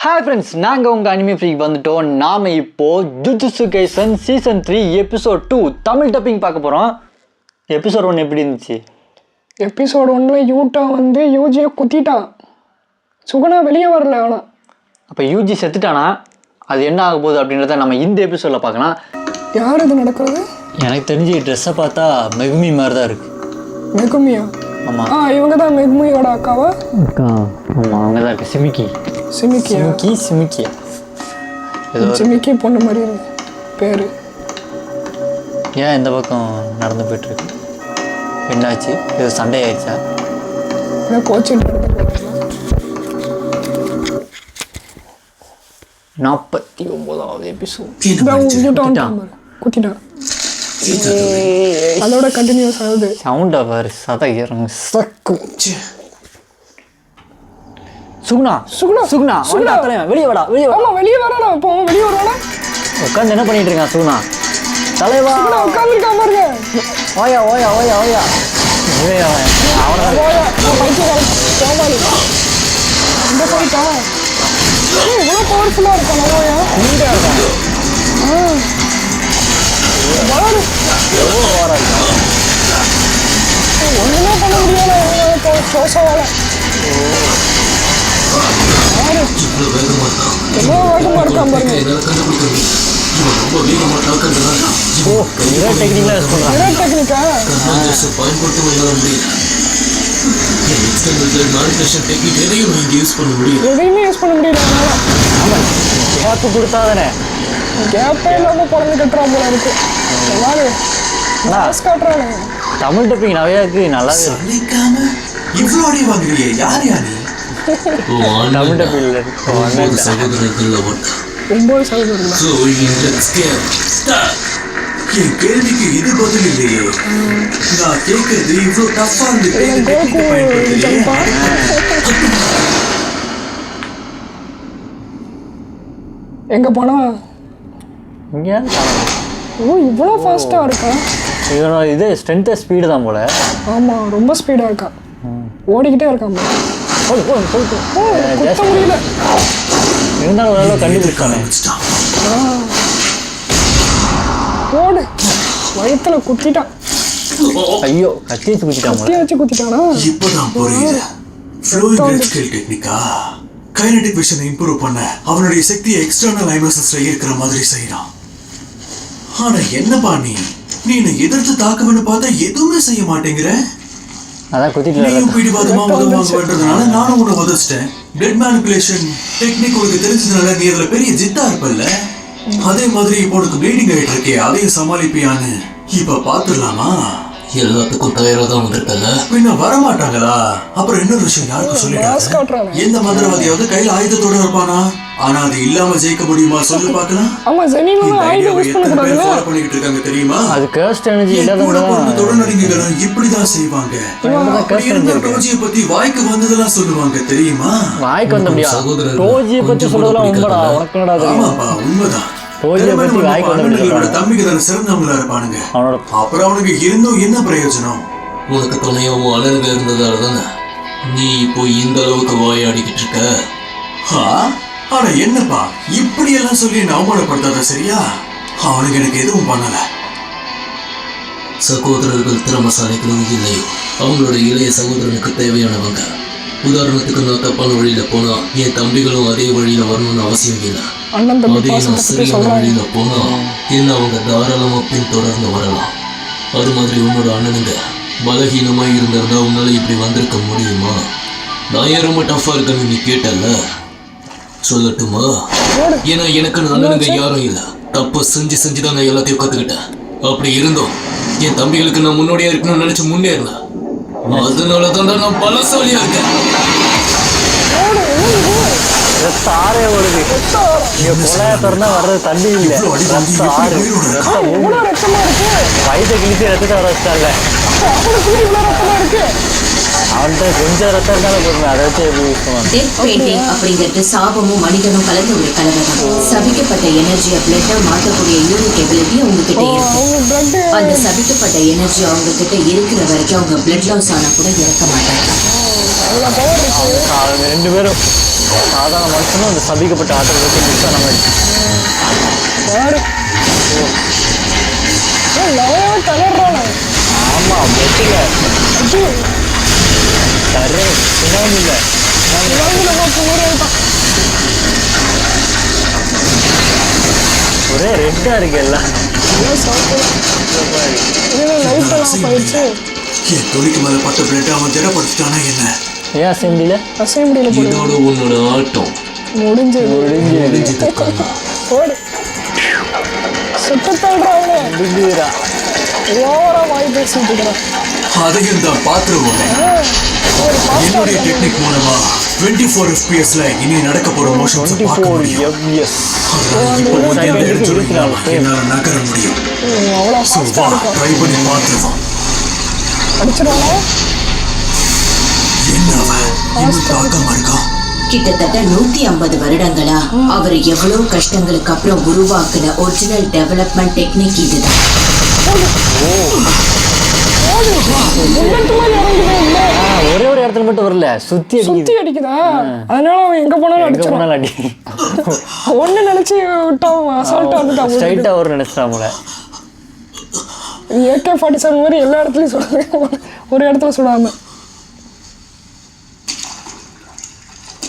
Hi friends, நாங்கள் உங்கள் anime ஃப்ரீக்கு வந்துட்டோம். நாம் இப்போது jujutsu kaizen season 3 episode 2 Tamil dubbing பார்க்க போகிறோம். எபிசோட் 1 எப்படி இருந்துச்சு? எபிசோட் 1 யூட்டா வந்து யூஜியை குத்திட்டான். சுகுணா வெளியே வரல. ஆனால் அப்போ யூஜி செத்துட்டானா? அது என்ன ஆக போகுது அப்படின்றத நம்ம இந்த எபிசோடில் பார்க்கலாம். யார் இது நடக்கிறது? எனக்கு தெரிஞ்சு ட்ரெஸ்ஸை பார்த்தா மெகுமி மாதிரி தான் இருக்குது. மெகுமியா? ஆமாம், இவங்க தான் மெகுமியோட அக்காவா? ஆமாம், அவங்க தான் இருக்குது. சிமிக்கியா ஏதோ சிமிக்கி பொண்ணு மாதிரி இருக்கு பேர். ஏன் இந்த பக்கம் நடந்து போயிட்டுருக்கு? என்னாச்சு? ஏதோ சண்டை ஆயிடுச்சா? கோச்சிங் 49வது எபிசோட். குத்திட்டான். அதோட கண்டினியூஸ் ஆகுது. சவுண்டை பாரு, சதம் சக்கு. சுகுணா வெளியே வாடா. வெளியே வரானா? இப்போ வெளியே வரானா? உட்காந்து என்ன பண்ணிட்டு இருக்கான் சுகுணா? தலைவா உட்காந்துருக்கா பாருங்க. ஓயா இந்த போயிட்டா இவ்வளோ பவர்ஃபுல்லாக இருக்கான். ஓயா ஒன்றுமே பண்ண முடியல சோசாவால. வேகமா இருக்கான் பாருங்க. டெக்னிக்கா எதையுமே யூஸ் பண்ண முடியல. கேப்பு கொடுத்தாதானே? கேப்பே இல்லாம குழந்தை கட்டுறான் போல இருக்கு. காட்டுறாங்க. தமிழ் டப்பிங் நிறைய இருக்கு, நல்லாவே இருக்கு. தமிழ் டப்பிங் கேள்விக்கு இது பதில் இல்லையே. நான் கேட்கறது இவ்வளவு டஃபா எங்க போனா இங்கே இவ்வளோ ஃபாஸ்டா இருக்கா? இது ஸ்ட்ரென்த் ஸ்பீடு தான் போல. ஆமா, ரொம்ப ஸ்பீடா இருக்கா. ஓடிக்கிட்டே இருக்கான். குத்த முடியல. இருந்தாலும் ஓரளவு கண்டுபிடிச்சானே. ஓடு. வயிற்றுல குத்திட்டான். ஐயோ, கத்தி வச்சு குத்திட்டானா? இப்பதான் புரியுது. ஃப்ளோயிங் ஸ்கில் டெக்னிக்கா கைனடிக் விஷனை இம்ப்ரூவ் பண்ண அவனுடைய சக்தியை எக்ஸ்டர்னல் ஐமசஸ்ல இருக்கிற மாதிரி செய்யறான். ஆனா என்னப்பா நீ எதிர்த்து தாக்கணும்னு பார்த்தா எதுவுமே செய்ய மாட்டேங்கிற. அதான் குத்திட்டு நீயும் பிடிவாதமா உதவாங்கன்றதுனால நானும் உன்னை உதச்சிட்டேன். டெட் மேனிபுலேஷன் டெக்னிக் உனக்கு தெரிஞ்சதுனால நீ அதுல பெரிய ஜித்தா இருப்பல்ல. அதே மாதிரி இப்போ உனக்கு ப்ளீடிங் ஆயிட்டு இருக்கே, அதையும் சமாளிப்பியான்னு இப்ப பாத்துடலாமா? எல்லாத்துக்கும் தயாரா தான் வந்திருக்கல. பின்ன வரமாட்டாங்களா? அப்புறம் இன்னொரு விஷயம் யாருக்கும் சொல்லிட்டாங்க. எந்த மந்திரவாதியாவது கையில ஆயுதத்தோட இருப்பானா? ஆனா அது இல்லாம ஜெயிக்க முடியுமா? சொல்லு பாக்கலாம். ஆமா, ஜெனினும் ஆயுதம் யூஸ் பண்ண கூடாதுல. ஃபாலோ பண்ணிட்டு இருக்காங்க தெரியுமா? அது கர்ஸ்ட் எனர்ஜி இல்லாதவங்க தொடர்நடிகைகளும் இப்படிதான் செய்வாங்க. டோஜியை பத்தி வாய்க்கு வந்ததெல்லாம் சொல்லுவாங்க தெரியுமா? வாய்க்கு வந்த முடியாது. டோஜியை பத்தி சொல்றதெல்லாம் உண்மைடா. உனக்கு என்னடா தெரியும்? ஆமாப்பா, உண்மைதான். டோஜியை பத்தி வாய்க்கு வந்த முடியாது. தம்பிக்கு தானே சிறந்தவங்களா இருப்பானுங்க. அவனோட அப்புறம் அவனுக்கு இருந்தும் என்ன பிரயோஜனம்? உனக்கு துணையாவும் அழகுங்க இருந்ததால தானே நீ இப்போ இந்த அளவுக்கு வாயாடிக்கிட்டு இருக்க. ஆனா என்னப்பா இப்படி எல்லாம் சொல்லி அவமானப்படுத்தாத சரியா? அவனுக்கு எனக்கு எதுவும் பண்ணல. சகோதரர்கள் திறமசாலிகளும் இல்லையோ அவங்களோட இளைய சகோதரனுக்கு தேவையானவங்க. உதாரணத்துக்கு நான் தப்பான வழியில போனா என் தம்பிகளும் அதே வழியில வரணும்னு அவசியம் இல்லை. அதே நான் சரியான வழியில போனா என்ன அவங்க தாராளமா பின்தொடர்ந்து வரலாம். அது மாதிரி உன்னோட அண்ணனுங்க பலகீனமா இருந்திருந்தா உன்னால இப்படி வந்திருக்க முடியுமா? நான் ஏன் ரொம்ப டஃபா இருக்கேன்னு நீ கேட்டல, சொல்லட்டுமா? ஏன்னா எனக்கு அண்ணனுங்க யாரும் இல்லை. தப்ப செஞ்சுதான் நான் எல்லாத்தையும் கத்துக்கிட்டேன். அப்படி இருந்தோம் என் தம்பிகளுக்கு நான் முன்னோடியா இருக்கணும்னு நினைச்சு முன்னேறினேன். அதனாலதான் நான் பலசாலியா இருக்கேன். சாரே வருது. இங்க கொலையா திறந்தா வர்றது தண்ணி இல்ல, ரத்தம் ஆறு. வயிற்ற கிழிச்சு ரத்தத்தை வர வச்சால அவன்கிட்ட கொஞ்சம் ரத்தம் இருந்தாலும் போதுமே, அதை வச்சு எப்படி யூஸ் பண்ணுவாங்க? டெத் பெயிண்டிங் அப்படிங்கிறது சாபமும் மனிதனும் கலந்து ஒரு கலவை. சபிக்கப்பட்ட எனர்ஜியை பிளட்டா மாற்றக்கூடிய யூனிக் எபிலிட்டி உங்ககிட்ட இருக்கு. அந்த சபிக்கப்பட்ட எனர்ஜி அவங்க கிட்ட இருக்கிற வரைக்கும் அவங்க பிளட் லாஸ் ஆனா கூட இறக்க மாட்டாங்க. அவங்க ரெண்டு பேரும் சாதாரண மனுஷனும் அந்த சபிக்கப்பட்ட ஆற்றலுக்கு மிக்ஸ் நம்ம பாரு லவன் கலர்றானே. ஆமாம் பெட்டில் சரி சுனாமி இல்லை ஒரே ரெட்டாக இருக்கு எல்லாம் போயிடுச்சு. என் துணிக்கு மேல பட்ட பிளேட் அவன் திடப்படுத்திட்டானா என்ன? ஏன் அசம்பிளியில் அசைம்பிளியில் இதோட உன்னோட ஆட்டம் முடிஞ்சது. முடிஞ்சது கண்ணா. போடு சுத்தத்தாடுறாங்களே. முடிஞ்சுடா ஓவரா வாய் பேசிட்டு இருக்கிறான். அதையும் தான் பாத்துருவோம். என்னுடைய டெக்னிக் மூலமா 24 FPSல இனி நடக்க போற மோஷன்ஸ் பார்க்க முடியும். எஸ் அதனால இப்போ எந்த இடத்துல என்னால நகர முடியும். அவ்வளோ So வா ட்ரை பண்ணி பார்த்துருவோம். அடிச்சிருவானா? என்ன அவன் இன்னும் தாக்காம இருக்கான்? கிட்டத்தட்ட 150 வருடங்களா அவர் எவ்வளவு கஷ்டங்களுக்கு அப்புறம் உருவாக்குன ஒரிஜினல் டெவலப்மெண்ட் டெக்னிக் இதுதான். ஒரே ஒரு இடத்துல மட்டும் வரல சுற்றி சுத்தி அடிக்குது அடிக்குதா? அதனால அவன் எங்க போனாலும் எங்கே அடிச்சிருவான். போனாலும் அடி ஒண்ணு நினைச்சு விட்டான், அசால்ட்டா வந்துட்டான். ஸ்ட்ரைட்டாக ஒரு நினைச்சிட்டான் போல AK-47 மாதிரி எல்லா இடத்துலயும் சுடாம ஒரு இடத்துல சுடாம.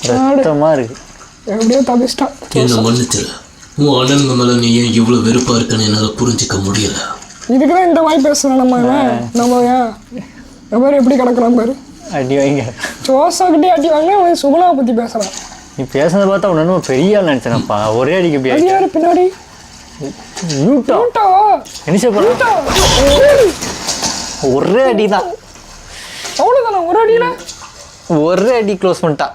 ரத்தமாக இருக்கு எப்படியோ தப்பிச்சிட்டான். என்ன மன்னிச்சிரு. உன் அண்ணன் மேல நீ ஏன் இவ்வளவு வெறுப்பா இருக்கன்னு என்னால புரிஞ்சுக்க முடியல. இதுக்குதான் இந்த வாய் பேசுறோம் நம்ம. நம்ம ஏன் பாரு எப்படி கிடக்குறான் பாரு. அடி வைங்க ஜோசாக்கிட்டே அடி வாங்க. அவன் சுகுணாவை பத்தி பேசுறான். நீ பேசுனதை பார்த்தா ஒன்று பெரிய ஆள் நினச்சேனப்பா ஒரே அடிக்கு அது எப்படி யாரு பின்னாடி? யூட்டா யூட்டாவா? என்ன போகிறா ஒரே அடி தான் அவ்வளவுதானா? ஒரு அடியில ஒரே அடி க்ளோஸ் பண்ணிட்டான்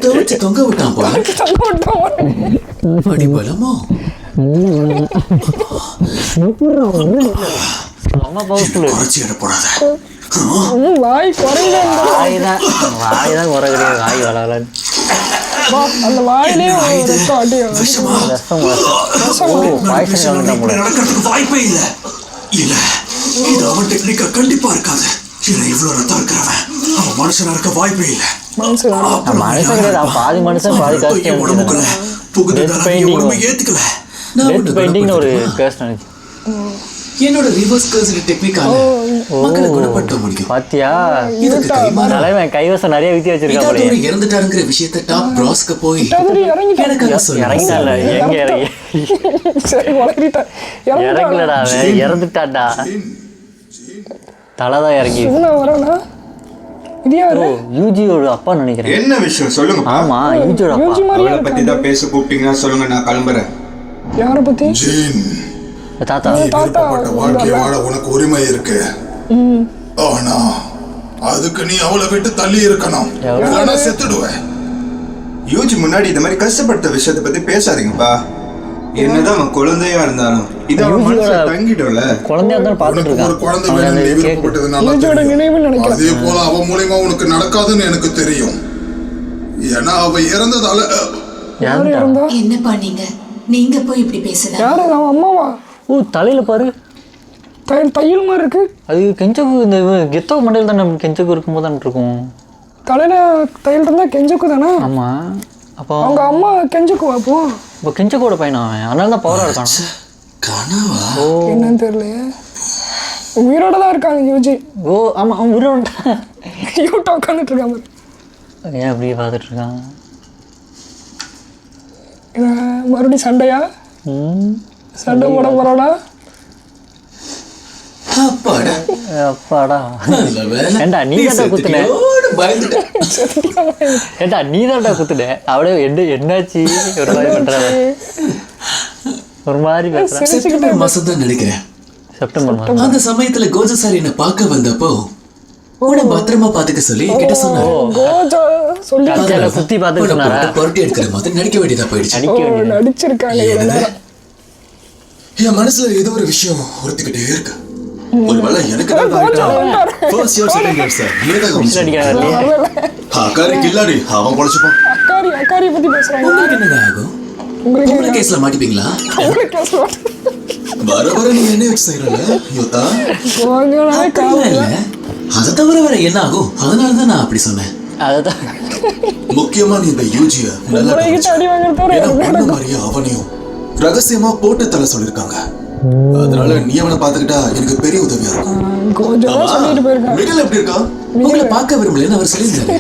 தவிச்சு தொங்க விட்டான் போல. தங்க விட்டான். அடி பலமோ ரொம்ப பவர்ஃபுல் குறைச்சி இடப்படாத. வாய் குறையில வாய் தான் குறை கிடையாது வாய் வளவலன்னு அந்த வாயிலே ரத்தம் அடி. விஷமா? ரசம் நான் பாய்சன் விஷயம் வந்துட்டான் இப்படி போல நடக்கிறதுக்கு வாய்ப்பே இல்ல. இல்ல இது அவன் டெக்னிக்கா கண்டிப்பா இருக்காது. இல்ல இவ்வளவு ரத்தம் இருக்கிறவன் அவன் மனுஷனா இருக்க வாய்ப்பே இல்ல. மனசு மனுஷன் கிடையாது அவன் பாதி மனுஷன் பாதி காஸ்ட் என் உடம்புக்குள்ள புகுந்ததால என் உடம்பு ஏத்துக்கல. நான் டெத் ஒண்ணு பெயிண்டிங்னு ஒரு குணப்படுத்தணுமா? கேஸ் நினைச்சு என்னோட ரிவர்ஸ் கர்சரி டெக்னிக்கால மக்களை குணப்படுத்த முடியும். பாத்தியா இதுக்கு கைமாறா தலைவன் கைவசம் நிறைய வித்தி வச்சிருக்கா போல இதாத்தோட இறந்துட்டாருங்கிற விஷயத்தை டாப் பிராஸ்க்கு போய் இறங்கிட்டான். எனக்காக சொல்லு. இறங்கிட்டான்ல எங்க இறங்கி சரி வளர்த்திட்டான். இறங்கலடா அவன் இறந்துட்டான்டா தலைதான் இறங்கி சுகுணா வரானா? இது யாரு? யூஜியோட அப்பா நினைக்கிறேன் என்ன விஷயம் சொல்லுங்க. ஆமா யூஜியோட அப்பா யூஜி மாதிரியா அவளை பத்தி தான் பேச கூப்பிட்டீங்கன்னா சொல்லுங்க, நான் கிளம்புறேன். யாரை பத்தி? ஜீன், தாத்தா விருப்பப்பட்ட வாழ்க்கை வாழ உனக்கு உரிமை இருக்கு. ஆனா அதுக்கு நீ அவளை விட்டு தள்ளி இருக்கணும், இல்லைன்னா செத்துடுவேன். யூஜி முன்னாடி இந்த மாதிரி கஷ்டப்பட்ட விஷயத்தை பத்தி பேசாதீங்கப்பா. என்னதான் அவன் குழந்தையா இருந்தாலும் இது அவன் மனசுல தங்கிடும்ல. குழந்தையா இருந்தாலும் பார்த்துட்டு உனக்கு ஒரு இருக்கான் குழந்தை அவன் வேணும், அந்த நீ கேக்கு விருப்பப்பட்டது நல்லா யூஜியோட தெரியும். நினைவுன்னு நினைக்கிறேன். அதே போல அவ மூலியமா உனக்கு நடக்காதுன்னு எனக்கு தெரியும். ஏன்னா அவ இறந்ததால யாரு இறந்தா? என்னப்பா நீங்க போய் இப்படி பேசலாம்? யாரு? அவன் அம்மாவா? ஓ தலையில பாரு தையல் மாதிரி இருக்கு. அது கெஞ்சக்கு இந்த கெத்தோ மண்டையில் தானே கெஞ்சக்கு இருக்கும்போது தானே இருக்கும் தலையில தையல் இருந்தா கெஞ்சுக்கு தானே. ஆமா அப்போ அவங்க அம்மா கெஞ்சுக்குவா அப்போ. இப்போ கெஞ்சக்கோட பையன் அவன் அதனால தான் பவராக இருக்கான் கனவா? என்னன்னு தெரியலையே. உயிரோட தான் இருக்காங்க யூஜி. ஓ ஆமாம் அவன் உருவன் யூட்டா உட்காந்துட்டு இருக்கான் பாரு. ஏன் அப்படியே பார்த்துட்டு இருக்கான் மறுபடியும் சண்டையா? சண்டை போட போறானா? அப்பாடா அப்பாடா நல்ல வேலை. ஏண்டா நீ தாண்டா குத்துன செத்துட்டியோன்னு பயந்துட்டேன். ஏண்டா நீ தாண்டா குத்துன அப்படியே என்னாச்சு ஒரு மாதிரி பண்ற ஒரு மாதிரி பேசுறேன் செப்டம்பர் மாசம் தான் நினைக்கிறேன். செப்டம்பர் மாதம் அந்த சமயத்துல கோஜா சார் என்ன பார்க்க வந்தப்போ உன்னை பத்திரமா பாத்துக்க சொல்லி என்கிட்ட சொன்னாரு. கோஜா சொல்லி கடைசியில குத்தி பார்த்துட்டு சொன்னாரா பொருட்டி எடுக்கிற மாதிரி நடிக்க வேண்டியதா போயிடுச்சு. அடிக்க வேண்டியது நடிச்சிருக்காங்க இவ்வளவு நேரம். என் மனசுல ஏதோ ஒரு விஷயம் உறுத்திக்கிட்டே இருக்கு. ஒருவேளை எனக்கு தான் First year, second year, sir. நீதான் மிஷின் அடிக்கிறாங்க அக்காரி கில்லாடி அவன் பொழைச்சுப்பான். அக்காரியை பத்தி பேசுறாங்க. உங்களுக்கு என்னங்க ஆகும்? உங்களுக்கு உங்களை கேஸ்ல மாட்டிப்பீங்களா? அவங்களுக்கு பேசுவாங்க. வர வர நீ என்ன வச்சு செய்யறல யோதா? கொஞ்ச நாள் அப்படிலாம் இல்ல. அதை தவிர வேற என்ன ஆகும்? அதனாலதான் நான் அப்படி சொன்னேன். அதுதான் முக்கியமா நீ இந்த யூஜிய நல்லா உங்ககிட்ட அடி வாங்குறதோட ஏன்னா பண்ண மாதிரியா அவனையும் ரகசியமா போட்டு தலை சொல்லிருக்காங்க. அதனால நீ அவனை பாத்துக்கிட்டா எனக்கு பெரிய உதவியா இருக்கும். கொஞ்சம் சொல்லிட்டு போயிருக்கான். மிகல் எப்படி இருக்கா? உங்களை பார்க்க விரும்பலன்னு அவர் சொல்லியிருந்தாரு.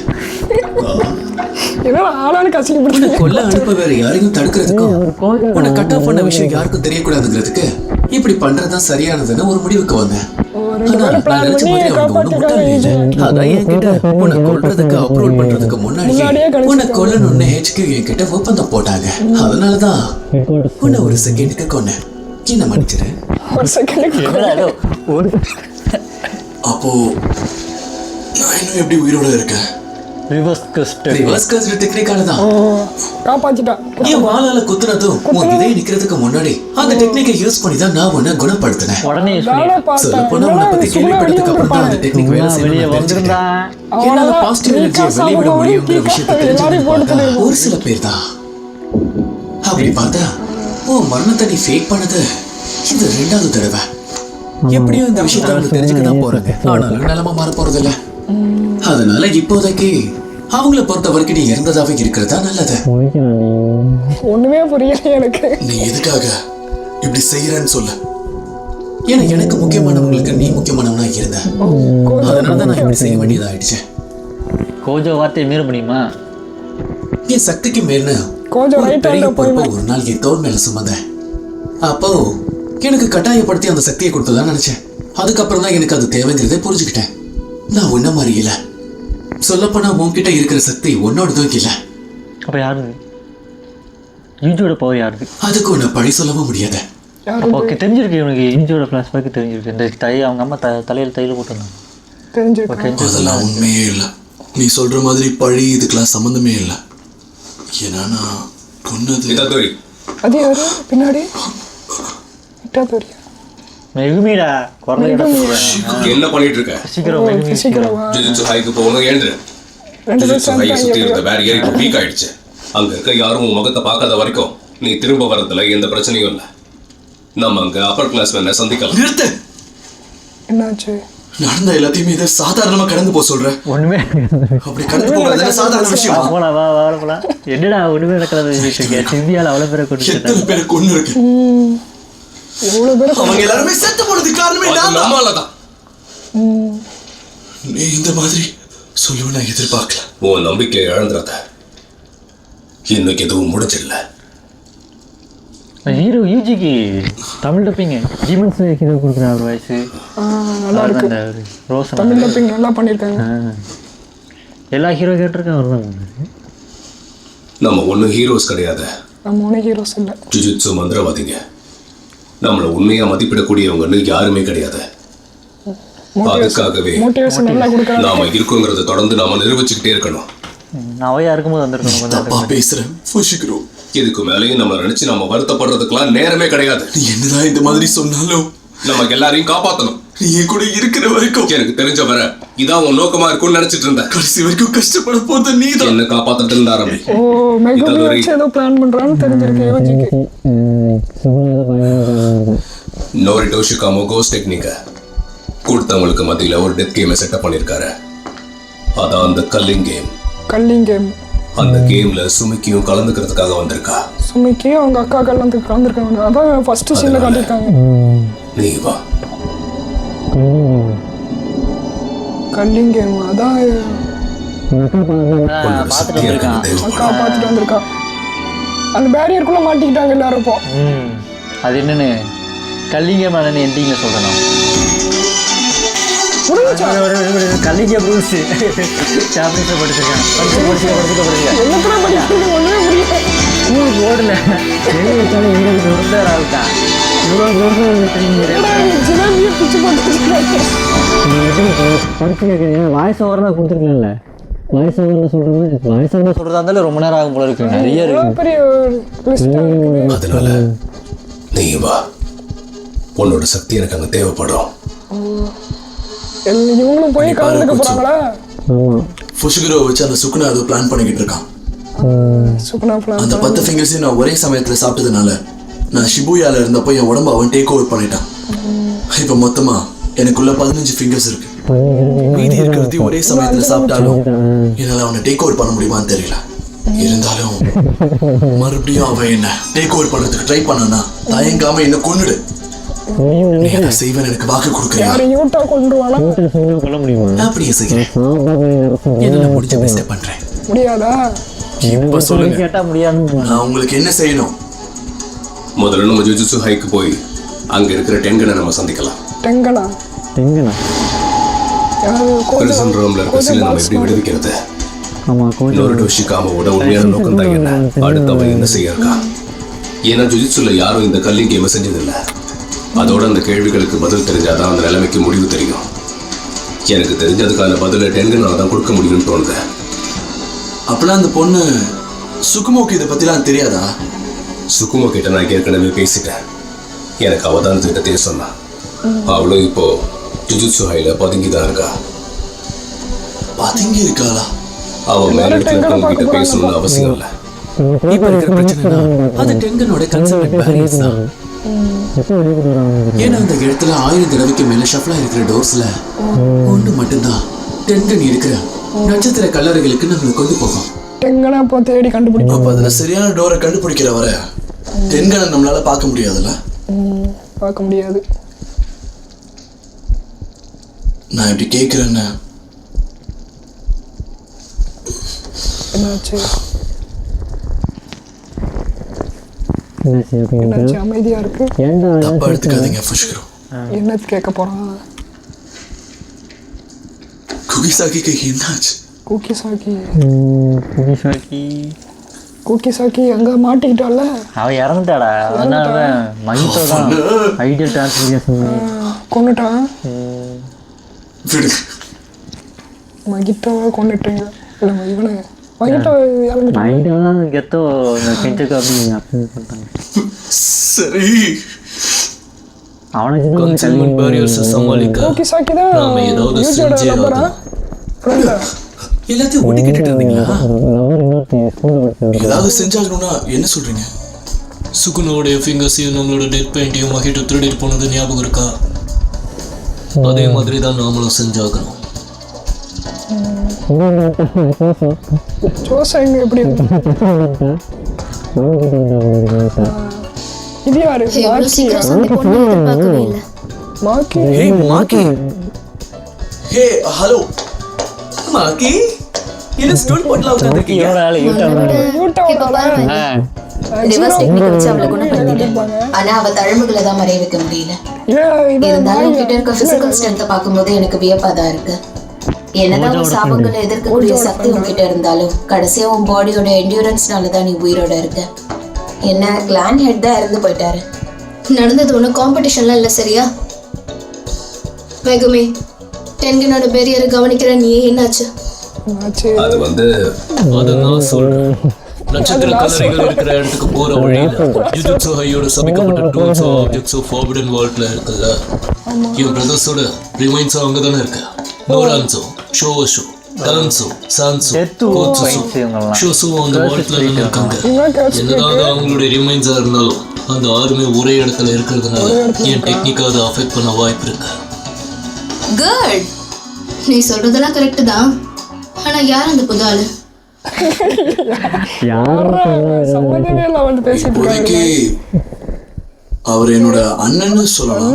என்னடா ஆளானு கசிக்கப்படுது. கொல்ல அனுப்ப வேற யாரையும் தடுக்கிறதுக்கும் உன்னை கட் ஆஃப் பண்ண விஷயம் யாருக்கும் தெரியக்கூடாதுங்கிறதுக்கு இப்படி பண்றதுதான் சரியானதுன்னு ஒரு முடிவுக்கு வந்தேன். ஆனா நான் நினைச்ச மாதிரி அவங்க ஒண்ணு முட்டாள் இல்லை. அதான் என்கிட்ட உன்னை கொல்றதுக்கு அப்ரோல் பண்றதுக்கு முன்னாடியே உன்னை கொல்லணும்னு HQ என்கிட்ட ஒப்பந்தம் போட்டாங்க. அதனாலதான் உன்னை ஒரு செகண்டுக்கு கொன்னேன். என்ன மன்னிச்சிரு. ஒரு செகண்ட் அப்போ நான் இன்னும் எப்படி உயிரோட இருக்கேன்? ரிவர்ஸ் கஸ்ட் டெக்னிக்கால தான் காப்பாத்திட்டான். என் வாளால குத்துனதும் உன் இதே நிக்கிறதுக்கு முன்னாடி அந்த டெக்னிக்கை யூஸ் பண்ணி தான் நான் உன்னை குணப்படுத்தினேன். உடனே சொல்ல போனா உன்னை பத்தி கேள்விப்பட்டதுக்கு அப்புறம் தான் அந்த டெக்னிக் வேலை வெளியே செய்யணும் வந்திருந்தான். என்னால பாசிட்டிவ் எனர்ஜியை வெளிவிட முடியுங்கிற விஷயத்தை தெரிஞ்சது ஒரு சில பேர் தான். அப்படி பார்த்தா உன் மரணத்தை நீ ஃபேக் பண்ணது இது 2வது தடவை. எப்படியும் இந்த விஷயத்தை அவங்க தெரிஞ்சுக்க தான் போறாங்க. ஆனாலும் நிலைமை மாற போறது இல்ல. அதனால இப்போதைக்கு அவங்கள பொறுத்த வரைக்கும் நீ இறந்ததாவே இருக்கிறதா நல்லது. ஒண்ணுமே புரியல எனக்கு. நீ எதுக்காக இப்படி செய்யறன்னு சொல்ல. ஏன்னா எனக்கு முக்கியமானவங்களுக்கு நீ முக்கியமானவனா இருந்த. அதனாலதான் நான் இப்படி செய்ய வேண்டியதாயிடுச்சு. கொஞ்சம் வார்த்தையை மீற முடியுமா? என் சக்திக்கு மேல கொஞ்சம் ஒரு ரைட் பெரிய ஹேண்ட்ல பொறுப்பை போய் ஒரு நாள் என் தோள் மேல சுமந்தேன். அப்போ எனக்கு கட்டாயப்படுத்தி அந்த சக்தியை கொடுத்ததான் நினைச்சேன். அதுக்கப்புறம் தான் எனக்கு அது தேவைங்கிறதே புரிஞ்சுக்கிட்டேன். நான் உன்ன மாதிரி இல்ல. சொல்லப்போனா உன்கிட்ட இருக்கிற சக்தி உன்னோடதும் இல்ல. அப்ப யாரு யூஜியோட பவர் யாருக்கு? அதுக்கு உன்னை பழி சொல்லவும் முடியாது. அப்போ தெரிஞ்சிருக்கு இவனுக்கு யூஜியோட ஃபிளாஷ்பேக் தெரிஞ்சிருக்கு. இந்த அவங்க அம்மா தலையில தையில போட்டுருந்தாங்க. தெரிஞ்சிருக்கு. அதெல்லாம் உண்மையே இல்லை. நீ சொல்ற மாதிரி பழி இதுக்கெல்லாம் சம்மந்தமே இல்லை. ஏன்னா நான் கொன்னது அது யாரு பின்னாடி இட்டாதோரி மெகுமிடா குரலை என்ன பண்ணிட்டு இருக்க? சீக்கிரம் மெகுமி சீக்கிரம் ஜுஜுட்சு ஹைக்கு போகணும். எழுந்துரு. ஜுஜுட்சு ஹையை சுத்தி இருந்த பேரியர் இப்போ வீக் ஆயிடுச்சு. அங்க இருக்க யாரும் உன் முகத்தை பார்க்காத வரைக்கும் நீ திரும்ப வரதுல எந்த பிரச்சனையும் இல்லை. நம்ம அங்க அப்பர் கிளாஸ் மேல சந்திக்கலாம். நிறுத்து. என்னாச்சு? நடந்த எல்லாத்தையுமே இதை சாதாரணமா கடந்து போக சொல்ற. ஒண்ணுமே அப்படி கடந்து போகிறது சாதாரண விஷயம். போலாம் வா போலாம். என்னடா ஒண்ணுமே நடக்காத சிந்தியால அவ்வளவு பேரை கொண்டு எத்தனை பேரை கொண்டு இருக்கு. எவ்வளவு பேர் அவங்க எல்லாருமே செத்து போனது காரணமே நான் நம்மாலதான். நீ இந்த மாதிரி சொல்லுவ நான் எதிர்பார்க்கல. உன் நம்பிக்கையை இழந்துறத. இன்னைக்கு எதுவும் முடிஞ்சிடல. ஹீரோ யூஜிக்கு தமிழ் டப்பிங்க ஜீமன்ஸ் ஹீரோ கொடுக்குற ஒரு வயசு நல்லா இருக்கு. ரோஸ் தமிழ் டப்பிங் நல்லா பண்ணிருக்காங்க. எல்லா ஹீரோ கேட்டிருக்கேன் அவர் தான். நம்ம ஒன்றும் ஹீரோஸ் கிடையாது. நம்ம ஒன்றும் ஹீரோஸ் இல்லை. ஜுஜுட்சு மந்திரவாதிங்க. நம்மளை உண்மையா மதிப்பிடக்கூடியவங்கன்னு யாருமே கிடையாது. அதுக்காகவே மோட்டிவேஷன் நல்லா கொடுக்குறாங்க. நாம இருக்கோங்கிறத தொடர்ந்து நாம நிரூபிச்சுக்கிட்டே இருக்கணும். நவையா இருக்கும்போது வந்திருக்கணும். தப்பா பேசுறேன் ஃபுஷிக்ரோ. இதுக்கு மேலேயும் நம்ம நினைச்சு நம்ம வருத்தப்படுறதுக்கெல்லாம் நேரமே கிடையாது. நீ என்னதான் இந்த மாதிரி சொன்னாலும் நமக்கு எல்லாரையும் காப்பாத்தணும். நீ என் கூட இருக்கிற வரைக்கும் எனக்கு தெரிஞ்ச வர இதான் உன் நோக்கமா இருக்கும்னு நினைச்சிட்டு இருந்தேன். கடைசி வரைக்கும் கஷ்டப்பட போறது நீ தான். என்ன காப்பாத்துட்டு இருந்த ஆரம்பி. ஓ மெகுமி வச்சு ஏதோ பிளான் பண்றான்னு தெரிஞ்சிருக்கு யோசிக்கு. நோரிடோஷிகாமோ கோஸ்ட் டெக்னிக்க கொடுத்தவங்களுக்கு மத்தியில ஒரு டெத் கேமை செட்டப் பண்ணிருக்காரு. அதான் அந்த கல்லிங் கேம். கல்லிங் கேம். அந்த கேம்ல சுமிக்கியும் கலந்துக்கிறதுக்காக வந்திருக்கா. சுமிக்கி அவங்க அக்கா கலந்துருக்காங்க. அதான் ஃபர்ஸ்ட் சீன்ல காட்டிருக்காங்க. நீ வா. கல்லிங் கேம் அதான் பார்த்துட்டு வந்திருக்கான். அக்கா பார்த்துட்டு வந்திருக்கா. அந்த பேரியருக்குள்ள மாட்டிக்கிட்டாங்க எல்லாரும். இப்போ அது என்னன்னு கல்லிங்க மேலே எண்டிங்கில் சொல்கிறேன். கல்லிங்க ப்ரூஸ் சாப்பிட்டு படிச்சிருக்கேன். என்னத்துல படிக்கிறது ஒண்ணுமே புரியல. ஸ்கூலுக்கு ஓடல வச்சாலும் எங்களுக்கு உருந்தார் ஆள்தான். ஜிலேபியை பிச்சு போட்டு படிச்சு கேட்குறீங்க. வாய்ஸ் ஓவர் தான் கொடுத்துருக்கலாம்ல. வாய்ஸ் ஓவரில் சொல்கிறது வாய்ஸ் ஓவரில் சொல்கிறதா இருந்தாலும் ரொம்ப நேரம் ஆகும் போல இருக்கு. நிறைய இருக்கு. பெரிய அதனால நீ வா. உன்னோட சக்தி எனக்கு அங்கே தேவைப்படும். இவங்களும் போய் கலந்துக்க போறாங்களா? ஃபுஷிக்ரோ வச்சு அந்த சுக்குனா ஏதோ பிளான் பண்ணிக்கிட்டு இருக்கான். சுக்குனா பிளான். அந்த 10 ஃபிங்கர்ஸையும் நான் ஒரே சமயத்தில் சாப்பிட்டதுனால நான் ஷிபுயால இருந்தப்போ என் உடம்பு அவன் டேக் ஓவர் பண்ணிட்டான். இப்போ மொத்தமா எனக்குள்ள 15 ஃபிங்கர்ஸ் இருக்கு. மீதி இருக்கிறது ஒரே சமயத்துல சாப்பிட்டாலும் என்னால அவனை டேக் ஓவர் பண்ண முடியுமான்னு தெரியல. இருந்தாலும் மறுபடியும் அவன் என்ன டேக் ஓவர் பண்றதுக்கு ட்ரை பண்ணா தயங்காம என்ன கொன்னுடு. நீ அதை செய்வேன் எனக்கு வாக்கு கொடுக்குறியா? அப்படியே செய்கிறேன். என்னால முடிஞ்ச பெஸ்ட் பண்றேன். முடியாதா? இப்ப சொல்லுங்க, நான் உங்களுக்கு என்ன செய்யணும்? முதல்ல நம்ம ஜுஜுட்சு ஹைக்கு போய் அங்க இருக்கிற டென்கனை நம்ம சந்திக்கலாம். டெங்கனா பிரிசன் ரூம்ல இருக்க சில நம்ம எப்படி விடுவிக்கிறது? நோருடோ ஷிகாமாவோட உண்மையான நோக்கம் தான் என்ன? அடுத்து அவன் என்ன செய்ய இருக்கான்? ஏன்னா ஜுஜுட்சுல யாரும் இந்த கல்லிங் கேமை செஞ்சதில்லை. அதோட அந்த கேள்விகளுக்கு பதில் தெரிஞ்சாதான் அந்த நிலைமைக்கு முடிவு தெரியும். எனக்கு தெரிஞ்சதுக்கான பதில டென்கனால தான் கொடுக்க முடியும்னு தோணுது. அப்பெல்லாம் அந்த பொண்ணு சுகுமோக்கு இதை பத்திலாம் தெரியாதா? சுகுமோ கிட்ட நான் ஏற்கனவே பேசிட்டேன். எனக்கு அவதான் திட்டத்தையே சொன்னான். அவளும் இப்போ ஜுஜுட்சு ஹைல பதுங்கிதான் இருக்கா. பதுங்கி இருக்காளா? அவன் மேலிடத்துல இருக்கவங்க கிட்ட பேசணும்னு அவசியம் இல்லை. இப்ப இருக்கிற பிரச்சனைனா அது டெங்கனோட கன்செப்ட் பேரியர்ஸ் தான். ஏன்னா அந்த இடத்துல 1000 தடவைக்கு மேல ஷஃப்லா இருக்கிற டோர்ஸ்ல ஒன்று மட்டும்தான் டெங்கன் இருக்கிற நட்சத்திர கல்லறைகளுக்கு நம்மளை கொண்டு போகும். டெங்கனா இப்போ தேடி கண்டுபிடிக்கும். அப்ப அதுல சரியான டோரை கண்டுபிடிக்கிற வர டெங்கனை நம்மளால பார்க்க முடியாதுல்ல? பார்க்க முடியாது. நான் இப்படி கேட்கிறேன்னு என்னாச்சு? என்னாச்சு? அமைதியா இருக்கு. தப்பா எடுத்துக்காதீங்க ஃபுஷ்கரோ. என்னது கேட்க போறான்? குகிசாக்கிக்கு என்னாச்சு? கூக்கி அங்க மாட்டிக்கிட்டால. அவன் இறந்துட்டாடா. அதனால மகிட்டோ தான் ஐடியல் டிரான்ஸ்ஃபர்மேஷன் கொன்னுட்டான். மகிட்டோவை கொன்னுட்டீங்க. இல்லை இவனை மகிட்டோ இறந்துட்டான். மகிட்டோ தான் கெத்தோ கெஞ்சக்கு அப்படி பண்ணிட்டாங்க. சரி, அவனுக்கு கன்சல்மெண்ட் பேரியர்ஸ் சமாளிக்க கூக்கி தான் நாம ஏதாவது யூஜியோட செஞ்சே நம்பரா ஆகணும். ஃப்ரெண்டா? எல்லாத்தையும் ஒட்டிக்கிட்டு இருந்தீங்களா? ஏதாவது செஞ்சாகணும்னா என்ன சொல்றீங்க? சுகுனோடைய ஃபிங்கர்ஸையும் நம்மளோட டெட் பெயிண்டையும் மகிட்டு திருடிட்டு போனது ஞாபகம் இருக்கா? அதே மாதிரி தான் நாமளும் செஞ்சாகணும். ஜோசா எங்க எப்படி இது யாரு? Maggie. Hey Maggie. Hey hello Maggie. என்ன ஸ்டூல் போட்ல உட்கார்ந்திருக்கீங்க? ரிவர்ஸ் டெக்னிக் வச்சு அவளை குணப்படுத்திட்டேன். ஆனா அவ தழும்புகளை தான் மறைய வைக்க முடியல. இருந்தாலும் உங்ககிட்ட இருக்க பிசிக்கல் ஸ்ட்ரென்த்தை பார்க்கும்போது எனக்கு வியப்பா தான் இருக்கு. என்னதான் உன் சாபங்களை எதிர்க்கக்கூடிய சக்தி உங்ககிட்ட இருந்தாலும் கடைசியா உன் பாடியோட என்டியூரன்ஸ்னால தான் நீ உயிரோட இருக்க. என்ன கிளான் ஹெட் தான் இறந்து போயிட்டாரு. நடந்தது ஒன்றும் காம்படிஷன்லாம் இல்லை சரியா? மேகுமே, டென்கனோட பேரியரை கவனிக்கிற நீ என்னாச்சு? அது வந்து அதை நான் சொல்றேன். நட்சத்திர கல்லறைகள் இருக்கிற இடத்துக்கு போற வழியில ஜுஜுட்சு ஹையோட சமைக்கப்பட்ட டூல்ஸ் ஆப்ஜெக்ட்ஸ் ஃபார்பிடன் வேர்ல்ட்ல இருக்குல்ல, என் பிரதர்ஸோட ரிமைன்ஸ் அங்கதானே இருக்கு. நோரான்சோ, ஷோவஷோ, டான்சோ, சான்சோ, கோட்சுசோ, ஷோசோ அந்த வேர்ல்ட்ல இருக்காங்க. என்னதான் அவங்களுடைய ரிமைன்ஸா இருந்தாலும் அந்த ஆறுமே ஒரே இடத்துல இருக்கிறதுனால என் டெக்னிக்கா அதை அஃபெக்ட் பண்ண வாய்ப்பு இருக்கு. குட், நீ சொல்றதெல்லாம் கரெக்ட் தான். ஆனா யார் அந்த புது ஆளு? இப்போதைக்கு அவர் என்னோட அண்ணன்னு சொல்லலாம்.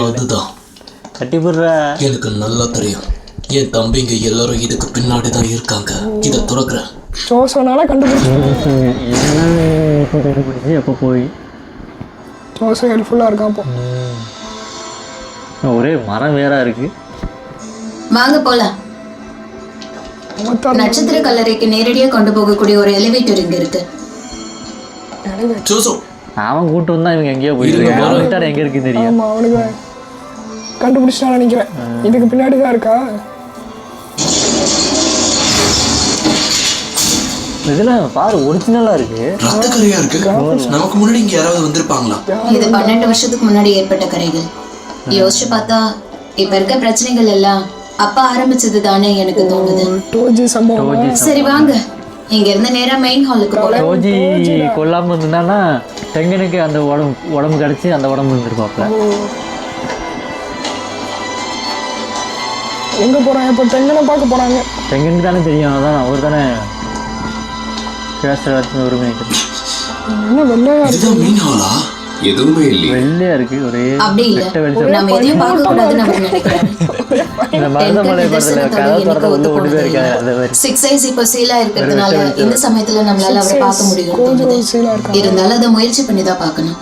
அதுதான் எனக்கு நல்லா தெரியும். என் தம்பிங்க எல்லாரும் இதுக்கு பின்னாடி தான் இருக்காங்க. இதை துறக்கிறேன். எப்போ போய் ஹெல்ப்ஃபுல்லாக இருக்கான். ஒரே மரம் வேற இருக்கு. வாங்க போலாம். நட்சத்திர கல்லறைக்கு நேரடியாக கொண்டு போகக்கூடிய ஒரு எலிவேட்டர் இங்க இருக்கு. அவன் கூட்டு வந்தா இவங்க எங்கேயோ போயிட்டு எங்க இருக்கு தெரியும். அவனுக்கு கண்டுபிடிச்சான்னு நினைக்கிறேன். இதுக்கு பின்னாடி தான் இருக்கா. இதுல பாரு ஒரிஜினலா இருக்கு. ரத்த கரையா இருக்கு. நமக்கு முன்னாடி இங்க யாராவது வந்திருப்பாங்களா? இது 12 வருஷத்துக்கு முன்னாடி ஏற்பட்ட கரைகள். யோசிச்சு பார்த்தா இப்ப இருக்க பிரச்சனைகள் எல்லாம் அப்பா ஆரம்பிச்சது தானே எனக்கு தோணுது. சரி வாங்க இங்க இருந்து நேரா மெயின் ஹாலுக்கு போலாம். கோஜி கொல்லாம இருந்தானா தெங்கனுக்கு அந்த உடம்பு கிடைச்சி அந்த உடம்பு இருந்திருப்பாப்ல. எங்க போறாங்க இப்போ? தெங்கனை பார்க்க போறாங்க. தெங்கனுக்கு தானே தெரியும், அதான் அவர் தானே கேஸ்டர் உரிமை. என்ன வெள்ளையா இதுதான் மெயின் ஹாலா? எதுவுமே இல்லையே. வெள்ளையா இருக்கு, ஒரே அப்படி இல்ல, வெட்ட வெளிச்சம். நம்ம எதையும் பார்க்க கூடாதுன்னு அவர் நினைக்கிறாரு. இந்த மருதமலை படத்துல கதை திறந்த உள்ள ஒண்ணுமே இருக்காது. அது மாதிரி 6 eyes இப்போ சீலா இருக்கிறதுனால இந்த சமயத்துல நம்மளால அவரை பார்க்க முடியும். சீலா இருக்காங்க. இருந்தாலும் அதை முயற்சி பண்ணி தான் பார்க்கணும்.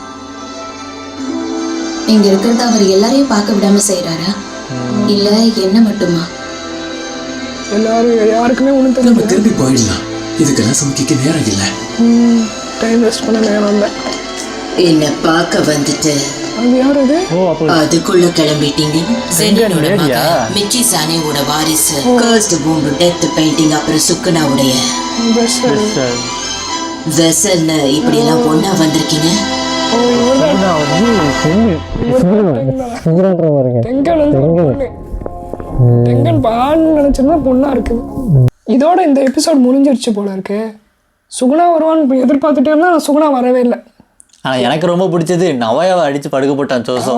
இங்க இருக்கிறது அவர் எல்லாரையும் பார்க்க விடாம செய்யறாரா இல்ல என்ன மட்டுமா? எல்லாரும் யாருக்குமே ஒன்றும் நம்ம தெரியல. திரும்பி போயிடலாம். இதுக்கெல்லாம் சமைக்க நேரம் இல்லை. டைம் வேஸ்ட் பண்ண நேரம் இல்லை. என்ன பார்க்க வந்துட்டு அது யார் அது? ஓ அப்போ அதுக்குள்ள கிளம்பிட்டீங்க. ஜெனினோட மகன் மிக்கி சானேவோட வாரிசு. கர்ஸ்ட் பூண்டு டெத் பெயிண்டிங் அப்புறம் சுக்குனாவுடைய வெசல்னு இப்படி எல்லாம் பொண்ணா வந்திருக்கீங்க. தெங்கன் பான்னு நினைச்சிருந்தா பொண்ணா இருக்குது. இதோட இந்த எபிசோட் முடிஞ்சிருச்சு போல இருக்கு. சுகுணா வருவான்னு எதிர்பார்த்துட்டே இருந்தா சுகுணா வரவே இல்லை. ஆனால் எனக்கு ரொம்ப பிடிச்சது நவாயாவை அடித்து படுக்க போட்டான் சோசோ.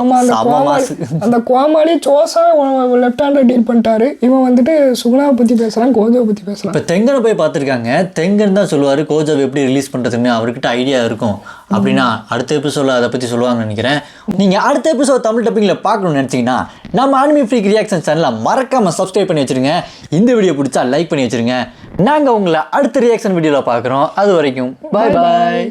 அந்த கோமாளி சோசா லெஃப்ட் ஹேண்டில் டீல் பண்ணிட்டாரு. இவன் வந்துட்டு சுகுணாவை பற்றி பேசுகிறான், கோஜாவை பற்றி பேசுகிறான். இப்போ தெங்கனை போய் பார்த்துருக்காங்க. தெங்கன் தான் சொல்லுவார் கோஜாவை எப்படி ரிலீஸ் பண்ணுறதுன்னு அவர்கிட்ட ஐடியா இருக்கும் அப்படின்னா அடுத்த எபிசோடில் அதை பற்றி சொல்லுவாங்கன்னு நினைக்கிறேன். நீங்கள் அடுத்த எபிசோட் தமிழ் டப்பிங்கில் பார்க்கணும்னு நினச்சிங்கன்னா நம்ம அனிமி ஃப்ரீக் ரியாக்ஷன் சேனலை மறக்காமல் சப்ஸ்கிரைப் பண்ணி வச்சுருங்க. இந்த வீடியோ பிடிச்சா லைக் பண்ணி வச்சுருங்க. நாங்கள் உங்களை அடுத்த ரியாக்ஷன் வீடியோவில் பார்க்குறோம். அது வரைக்கும் பாய் பாய்.